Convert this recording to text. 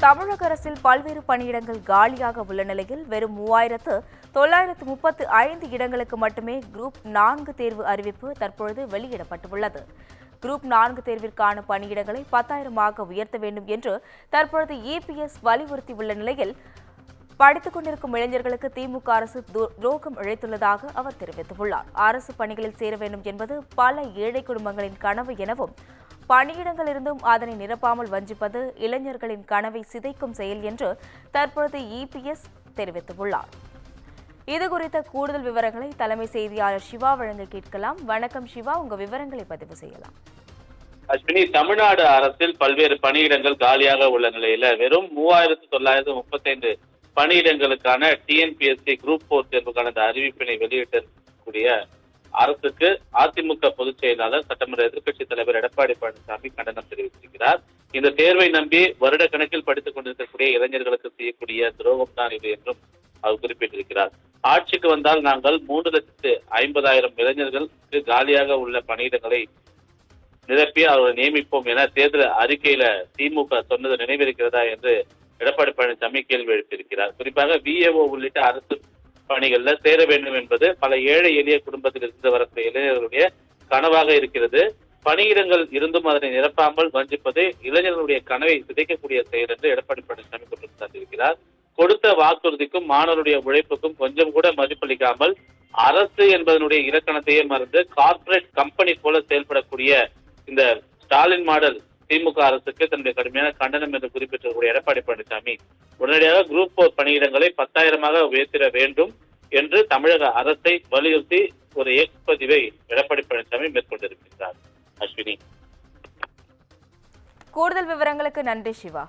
தமிழக அரசில் பல்வேறு பணியிடங்கள் காலியாக உள்ள நிலையில் வெறும் 3935 இடங்களுக்கு மட்டுமே குரூப் 4 தேர்வு அறிவிப்பு தற்பொழுது வெளியிடப்பட்டுள்ளது. குரூப் 4 தேர்விற்கான பணியிடங்களை 10,000 உயர்த்த வேண்டும் என்று தற்பொழுது இபிஎஸ் வலியுறுத்தியுள்ள நிலையில் படித்துக் கொண்டிருக்கும் இளைஞர்களுக்கு திமுக அரசு துரோகம் இழைத்துள்ளதாக அவர் தெரிவித்துள்ளார். அரசு பணிகளில் சேர வேண்டும் என்பது பல ஏழை குடும்பங்களின் கனவு எனவும், பணியிடங்கள் இருந்தும் அதனை நிரப்பாமல் வஞ்சிப்பது இளைஞர்களின் கனவை சிதைக்கும் செயல் என்று தற்பொழுது இபிஎஸ் தெரிவித்துள்ளார். இதுகுறித்த கூடுதல் விவரங்களை தலைமை செய்தியாளர் சிவா வழங்க கேட்கலாம். வணக்கம் சிவா, உங்க விவரங்களை பதிவு செய்யலாம். அஸ்வினி, தமிழ்நாடு அரசில் பல்வேறு பணியிடங்கள் காலியாக உள்ள நிலையில வெறும் 3935 பணியிடங்களுக்கான டிஎன்பிஎஸ்சி குரூப் 4 தேர்வுக்கான அறிவிப்பினை வெளியிட்டிருக்கக்கூடிய அரசுக்கு அதிமுக பொதுச் செயலாளர் சட்டமன்ற எதிர்க்கட்சித் தலைவர் எடப்பாடி பழனிசாமி கண்டனம் தெரிவித்திருக்கிறார். இந்த தேர்வை நம்பி வருட கணக்கில் படித்துக் கொண்டிருக்கக்கூடிய இளைஞர்களுக்கு செய்யக்கூடிய துரோகம் தான் இது என்றும் அவர் குறிப்பிட்டிருக்கிறார். ஆட்சிக்கு வந்தால் நாங்கள் 3,50,000 இளைஞர்களுக்கு காலியாக உள்ள பணியிடங்களை நிரப்பி அவர்களை நியமிப்போம் என தேர்தல் அறிக்கையில திமுக சொன்னது நினைவிருக்கிறதா என்று எடப்பாடி பழனிசாமி கேள்வி எழுப்பியிருக்கிறார். குறிப்பாக விஏஓ உள்ளிட்ட அரசு பணிகள்ல சேர வேண்டும் என்பது பல ஏழை எளிய குடும்பத்தில் இருந்து வரக்கூடிய இளைஞர்களுடைய கனவாக இருக்கிறது. பணியிடங்கள் இருந்தும் அதனை நிரப்பாமல் வஞ்சிப்பது இளைஞர்களுடைய கனவை சிதைக்கக்கூடிய செயல் என்று எடப்பாடி பழனிசாமி குற்றம் சாட்டியிருக்கிறார். கொடுத்த வாக்குறுதிக்கும் மாணவருடைய உழைப்புக்கும் கொஞ்சம் கூட மதிப்பளிக்காமல் அரசு என்பதனுடைய இலக்கணத்தையே மறந்து கார்ப்பரேட் கம்பெனி போல செயல்படக்கூடிய இந்த ஸ்டாலின் மாடல் திமுக அரசுக்கு தன்னுடைய கடுமையான கண்டனம் என்று குறிப்பிட்டிருக்கக்கூடிய எடப்பாடி பழனிசாமி உடனடியாக குரூப் 4 பணியிடங்களை 10,000 உயர்த்திட வேண்டும் என்று தமிழக அரசை வலியுறுத்தி ஒரு எக்ஸ் பதிவை எடப்பாடி பழனிசாமி மேற்கொண்டிருக்கிறார். அஸ்வினி, கூடுதல் விவரங்களுக்கு நன்றி சிவா.